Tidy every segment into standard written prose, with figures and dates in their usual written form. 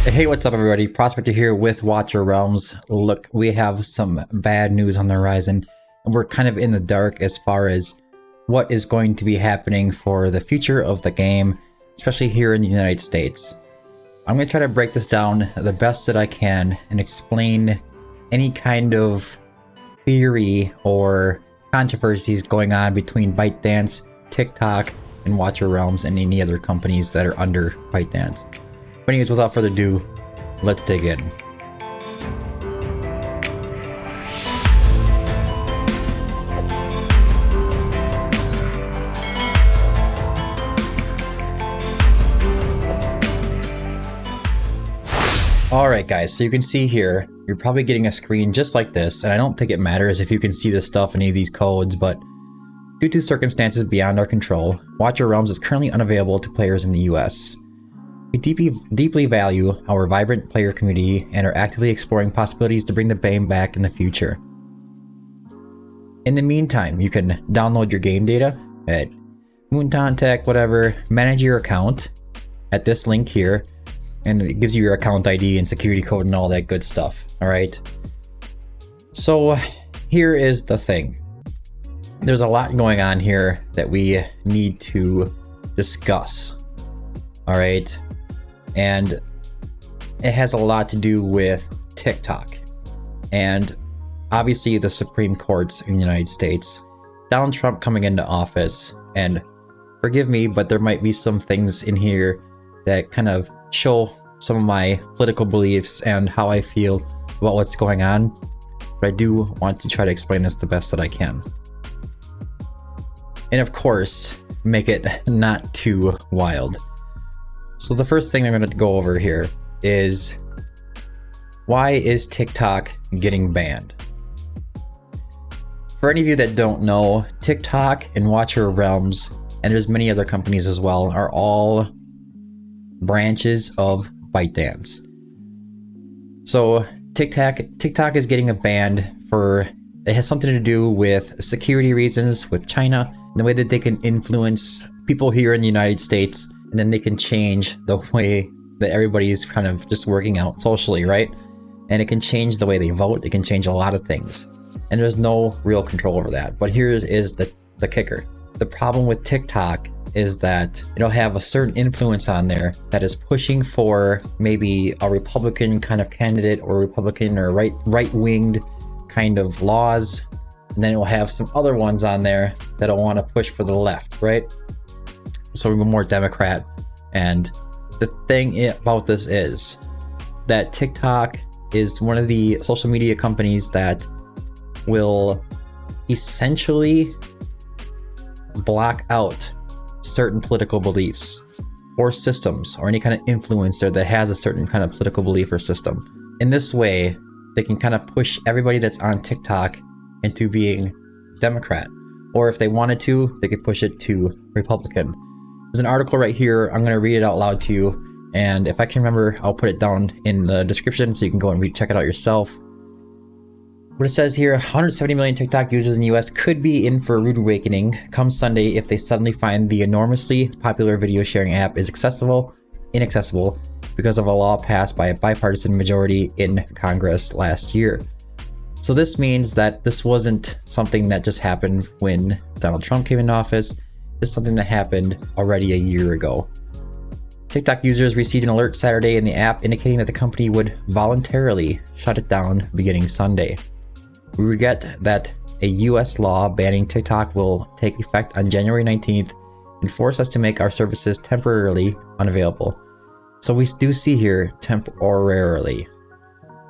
Hey, what's up everybody? Prospector here with Watcher Realms. Look, we have some bad news on the horizon, and we're kind of in the dark as far as what is going to be happening for the future of the game, especially here in the United States. I'm going to try to break this down the best that I can and explain any kind of theory or controversies going on between ByteDance, TikTok, and Watcher Realms and any other companies that are under ByteDance. But anyways, without further ado, let's dig in. Alright guys, so you can see here, you're probably getting a screen just like this, and I don't think it matters if you can see this stuff, any of these codes, but due to circumstances beyond our control, Watcher Realms is currently unavailable to players in the US. We deeply value our vibrant player community and are actively exploring possibilities to bring the game back in the future. In the meantime, you can download your game data at Moonton Tech, whatever, manage your account at this link here, and it gives you your account ID and security code and all that good stuff, alright? So here is the thing. There's a lot going on here that we need to discuss, alright? And it has a lot to do with TikTok and obviously the Supreme Courts in the United States, Donald Trump coming into office, and forgive me, but there might be some things in here that kind of show some of my political beliefs and how I feel about what's going on, but I do want to try to explain this the best that I can. And of course, make it not too wild. So the first thing I'm going to go over here is, why is TikTok getting banned? For any of you that don't know, TikTok and Watcher Realms, and there's many other companies as well, are all branches of ByteDance. So TikTok is getting a ban for, it has something to do with security reasons with China, and the way that they can influence people here in the United States, and then they can change the way that everybody's kind of just working out socially, right? And it can change the way they vote, it can change a lot of things. And there's no real control over that. But here is the kicker. The problem with TikTok is that it'll have a certain influence on there that is pushing for maybe a Republican kind of candidate, or Republican or right-winged kind of laws. And then it will have some other ones on there that'll want to push for the left, right? So we're more Democrat. And the thing about this is that TikTok is one of the social media companies that will essentially block out certain political beliefs or systems, or any kind of influencer that has a certain kind of political belief or system. In this way, they can kind of push everybody that's on TikTok into being Democrat, or if they wanted to, they could push it to Republican. There's an article right here. I'm going to read it out loud to you, and if I can remember, I'll put it down in the description so you can go and check it out yourself. What it says here, 170 million TikTok users in the US could be in for a rude awakening come Sunday if they suddenly find the enormously popular video sharing app is inaccessible because of a law passed by a bipartisan majority in Congress last year. So this means that this wasn't something that just happened when Donald Trump came into office. This is something that happened already a year ago. TikTok users received an alert Saturday in the app indicating that the company would voluntarily shut it down beginning Sunday. We regret that a US law banning TikTok will take effect on January 19th and force us to make our services temporarily unavailable. So we do see here temporarily.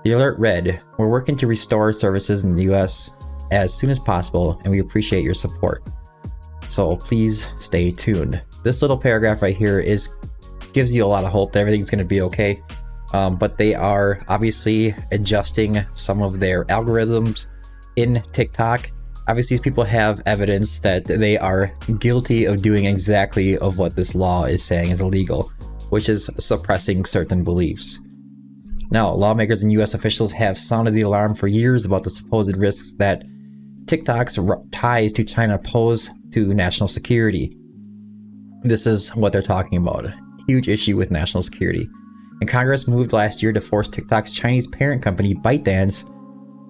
The alert read, "We're working to restore services in the US as soon as possible, and we appreciate your support. So please stay tuned." This little paragraph right here gives you a lot of hope that everything's going to be okay. But they are obviously adjusting some of their algorithms in TikTok. Obviously, these people have evidence that they are guilty of doing exactly of what this law is saying is illegal, which is suppressing certain beliefs. Now, lawmakers and US officials have sounded the alarm for years about the supposed risks that TikTok's ties to China pose to national security. This is what they're talking about. Huge issue with national security. and Congress moved last year to force TikTok's Chinese parent company ByteDance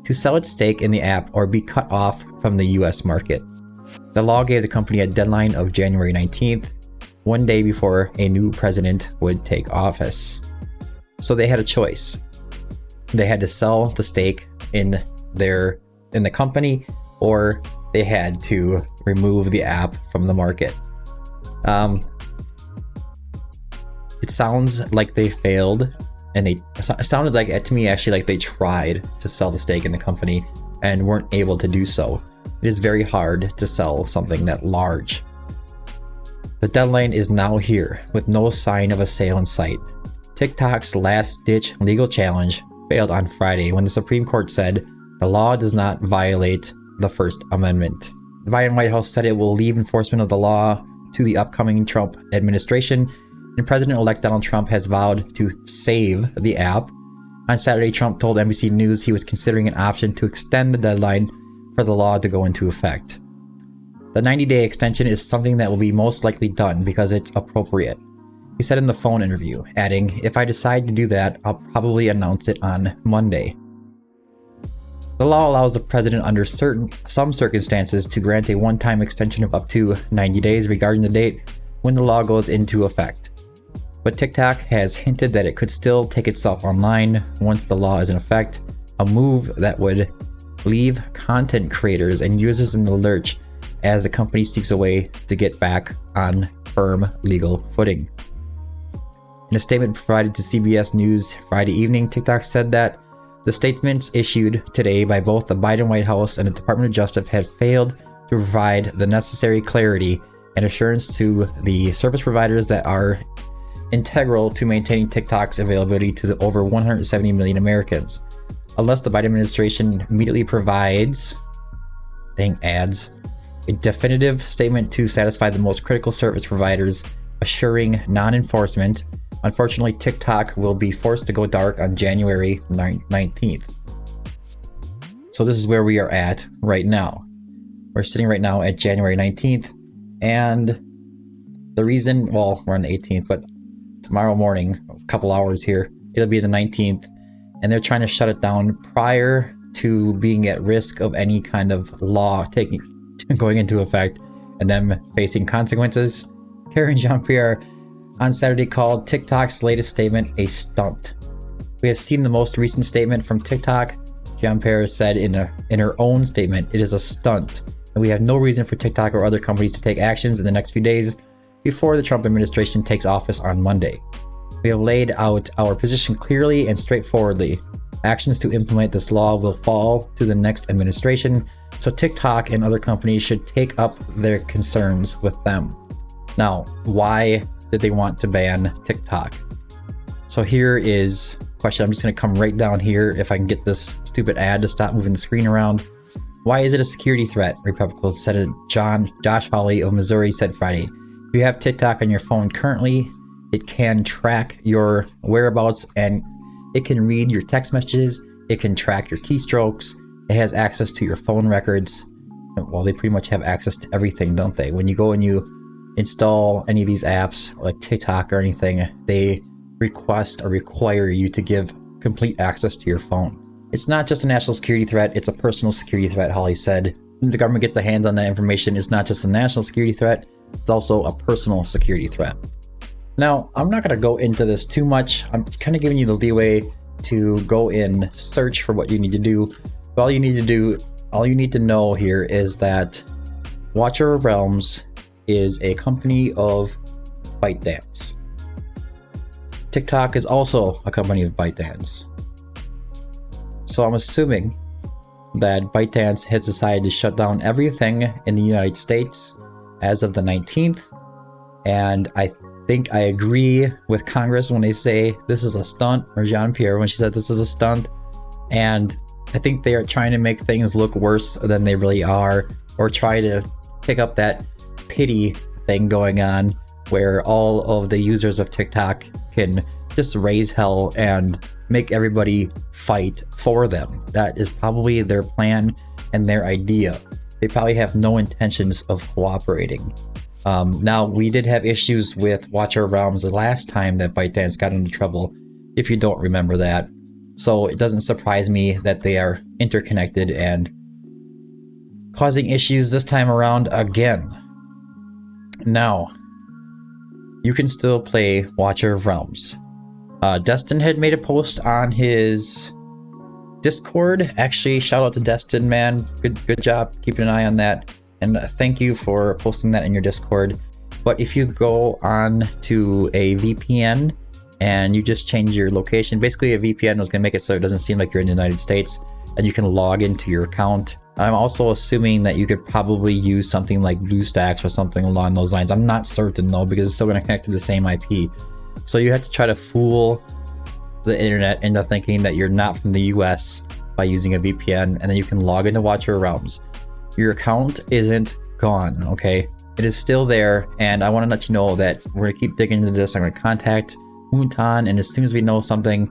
to sell its stake in the app or be cut off from the US market. The law gave the company a deadline of January 19th, one day before a new president would take office. So they had a choice. They had to sell the stake in the company, or they had to remove the app from the market. It sounds like they failed, and it sounded like, to me actually, like they tried to sell the stake in the company and weren't able to do so. It is very hard to sell something that large. The deadline is now here, with no sign of a sale in sight. TikTok's last-ditch legal challenge failed on Friday when the Supreme Court said the law does not violate the First Amendment. The Biden White House said it will leave enforcement of the law to the upcoming Trump administration, and President-elect Donald Trump has vowed to save the app. On Saturday, Trump told NBC News he was considering an option to extend the deadline for the law to go into effect. The 90-day extension is something that will be most likely done because it's appropriate, he said in the phone interview, adding, "If I decide to do that, I'll probably announce it on Monday." The law allows the president under some circumstances to grant a one-time extension of up to 90 days regarding the date when the law goes into effect. But TikTok has hinted that it could still take itself online once the law is in effect, a move that would leave content creators and users in the lurch as the company seeks a way to get back on firm legal footing. In a statement provided to CBS News Friday evening, TikTok said that the statements issued today by both the Biden White House and the Department of Justice had failed to provide the necessary clarity and assurance to the service providers that are integral to maintaining TikTok's availability to the over 170 million Americans. Unless the Biden administration immediately provides, a definitive statement to satisfy the most critical service providers, assuring non-enforcement, unfortunately, TikTok will be forced to go dark on January 19th. So this is where we are at right now. We're sitting right now at January 19th, and the reason, well, we're on the 18th, but tomorrow morning, a couple hours here, it'll be the 19th, and they're trying to shut it down prior to being at risk of any kind of law going into effect and them facing consequences. Karine Jean-Pierre on Saturday called TikTok's latest statement a stunt. "We have seen the most recent statement from TikTok," Jean-Pierre said in her own statement. "It is a stunt, and we have no reason for TikTok or other companies to take actions in the next few days before the Trump administration takes office on Monday. We have laid out our position clearly and straightforwardly. Actions to implement this law will fall to the next administration, so TikTok and other companies should take up their concerns with them." Now, why did they want to ban TikTok? So here is a question. I'm just going to come right down here if I can get this stupid ad to stop moving the screen around. Why is it a security threat? Republican Senator Josh Hawley of Missouri said Friday. If you have TikTok on your phone currently, it can track your whereabouts and it can read your text messages. It can track your keystrokes. It has access to your phone records. Well, they pretty much have access to everything, don't they? When you go and you install any of these apps like TikTok or anything, they request or require you to give complete access to your phone. It's not just a national security threat, it's a personal security threat, Hawley said. When the government gets their hands on that information, it's not just a national security threat, it's also a personal security threat. Now, I'm not going to go into this too much. I'm just kind of giving you the leeway to go in, search for what you need to do. But all you need to know here is that Watcher of Realms is a company of ByteDance. TikTok is also a company of ByteDance. So I'm assuming that ByteDance has decided to shut down everything in the United States as of the 19th. And I think I agree with Congress when they say this is a stunt, or Jean-Pierre when she said this is a stunt. And I think they are trying to make things look worse than they really are, or try to pick up that pity thing going on where all of the users of TikTok can just raise hell and make everybody fight for them. That is probably their plan and their idea. They probably have no intentions of cooperating. Now, we did have issues with Watcher of Realms the last time that ByteDance got into trouble if you don't remember that. So it doesn't surprise me that they are interconnected and causing issues this time around again. Now, you can still play Watcher of Realms. Destin had made a post on his Discord. Actually, shout out to Destin, man. Good job keeping an eye on that. And thank you for posting that in your Discord. But if you go on to a VPN and you just change your location, basically a VPN is going to make it so it doesn't seem like you're in the United States, and you can log into your account. I'm also assuming that you could probably use something like BlueStacks or something along those lines. I'm not certain though, because it's still going to connect to the same IP. So you have to try to fool the internet into thinking that you're not from the US by using a VPN, and then you can log into Watcher of Realms. Your account isn't gone, okay? It is still there, and I want to let you know that we're going to keep digging into this. I'm going to contact Moonton, and as soon as we know something,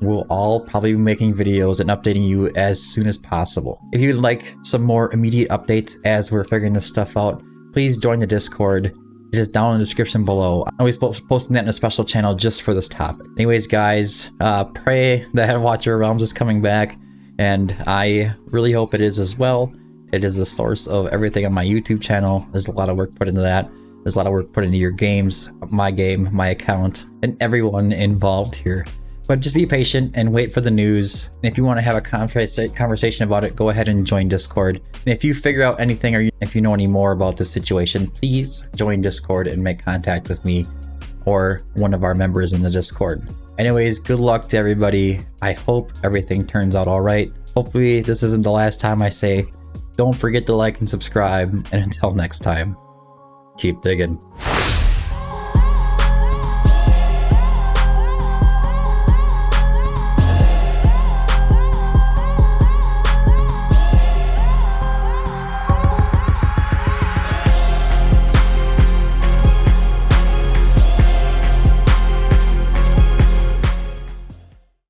we'll all probably be making videos and updating you as soon as possible. If you'd like some more immediate updates as we're figuring this stuff out, please join the Discord. It is down in the description below. I'm always posting that in a special channel just for this topic. Anyways, guys, pray that Watcher of Realms is coming back, and I really hope it is as well. It is the source of everything on my YouTube channel. There's a lot of work put into that. There's a lot of work put into your games, my game, my account, and everyone involved here. But just be patient and wait for the news. And if you want to have a conversation about it, go ahead and join Discord. And if you figure out anything, or if you know any more about this situation, please join Discord and make contact with me or one of our members in the Discord. Anyways, good luck to everybody. I hope everything turns out all right. Hopefully this isn't the last time I say, don't forget to like and subscribe. And until next time, keep digging.